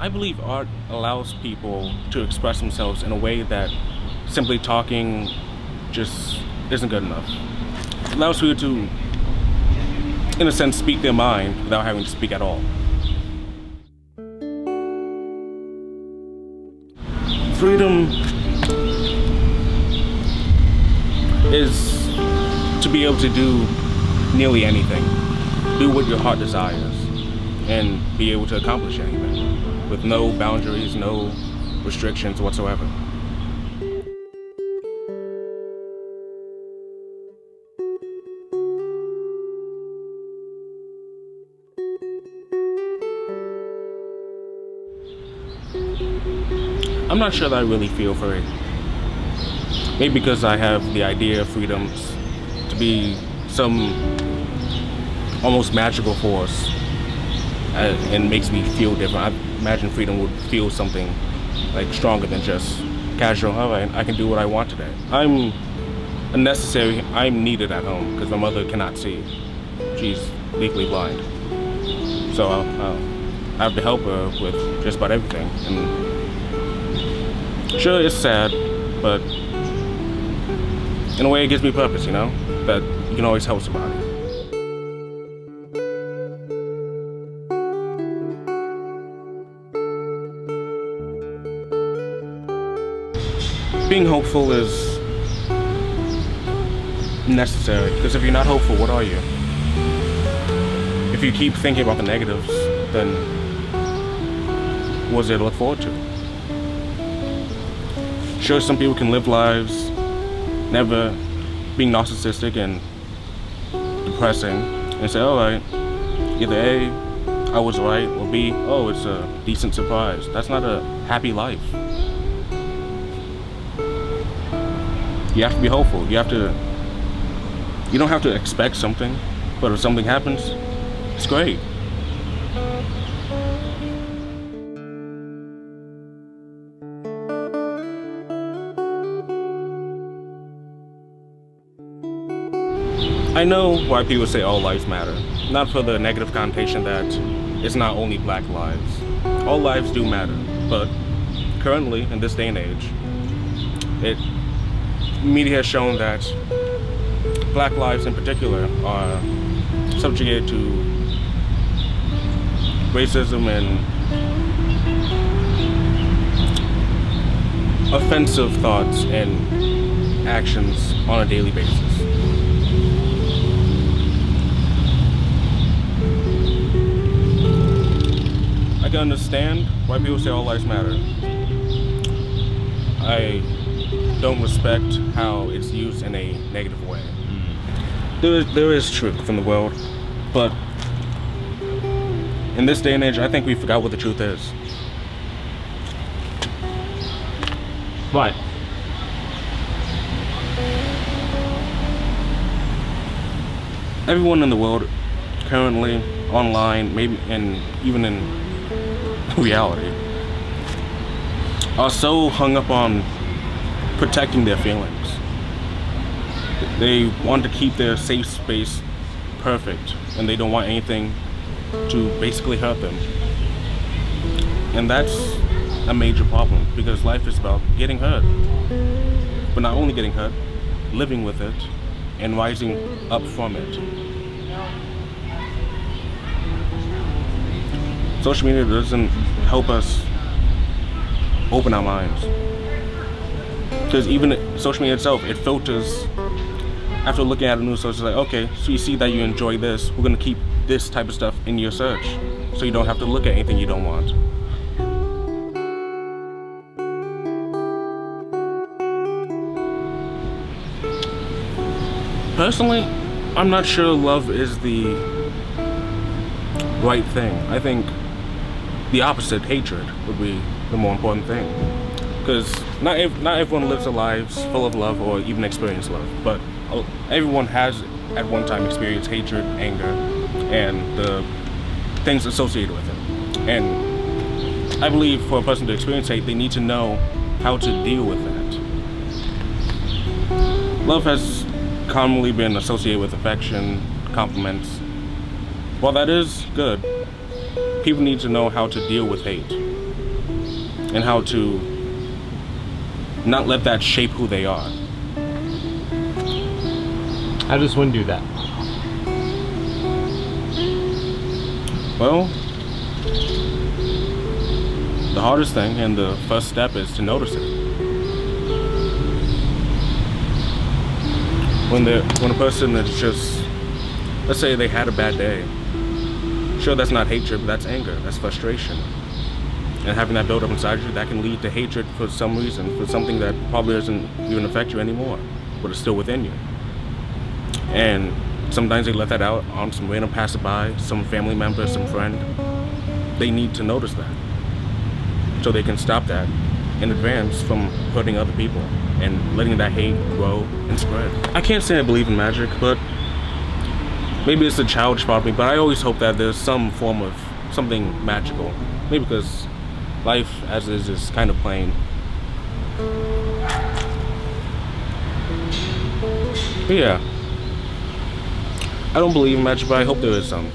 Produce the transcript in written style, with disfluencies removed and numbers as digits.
I believe art allows people to express themselves in a way that simply talking just isn't good enough. It allows people to, in a sense, speak their mind without having to speak at all. Freedom is to be able to do nearly anything, do what your heart desires, and be able to accomplish anything with no boundaries, no restrictions whatsoever. I'm not sure that I really feel for it. Maybe because I have the idea of freedoms to be some almost magical force and makes me feel different. I imagine freedom would feel something like stronger than just casual, all right, I can do what I want today. I'm needed at home because my mother cannot see. She's legally blind. So I have to help her with just about everything. And sure, it's sad, but in a way it gives me purpose, you know? That you can always help somebody. Being hopeful is necessary, because if you're not hopeful, what are you? If you keep thinking about the negatives, then what's there to look forward to? Sure, some people can live lives never being narcissistic and depressing and say, all right, either A, I was right, or B, oh, it's a decent surprise. That's not a happy life. You have to be hopeful. You don't have to expect something, but if something happens, it's great. I know why people say all lives matter. Not for the negative connotation that it's not only black lives. All lives do matter, but currently, in this day and age, media has shown that black lives in particular are subjugated to racism and offensive thoughts and actions on a daily basis. I can understand why people say all lives matter. I don't respect how it's used in a negative way. There is truth in the world, but in this day and age, I think we forgot what the truth is. What? Everyone in the world currently, online, maybe, and even in reality, are so hung up on protecting their feelings. They want to keep their safe space perfect, and they don't want anything to basically hurt them. And that's a major problem, because life is about getting hurt. But not only getting hurt, living with it and rising up from it. Social media doesn't help us open our minds. Because even social media itself, it filters. After looking at a news source, it's like, okay, so you see that you enjoy this, we're gonna keep this type of stuff in your search, so you don't have to look at anything you don't want. Personally, I'm not sure love is the right thing. I think the opposite, hatred, would be the more important thing. Because not everyone lives their lives full of love or even experience love, but everyone has at one time experienced hatred, anger, and the things associated with it. And I believe for a person to experience hate, they need to know how to deal with that. Love has commonly been associated with affection, compliments. While that is good, people need to know how to deal with hate. and how to not let that shape who they are. How does one do that? Well, the hardest thing and the first step is to notice it. When a person is just, let's say they had a bad day, sure, that's not hatred, but that's anger, that's frustration. And having that build up inside you, that can lead to hatred for some reason, for something that probably doesn't even affect you anymore, but it's still within you. And sometimes they let that out on some random passerby, some family member, some friend. They need to notice that, so they can stop that in advance from hurting other people and letting that hate grow and spread. I can't say I believe in magic, but maybe it's a childish part of me, but I always hope that there's some form of something magical. Maybe because life as is kind of plain. But yeah, I don't believe in magic, but I hope there is some.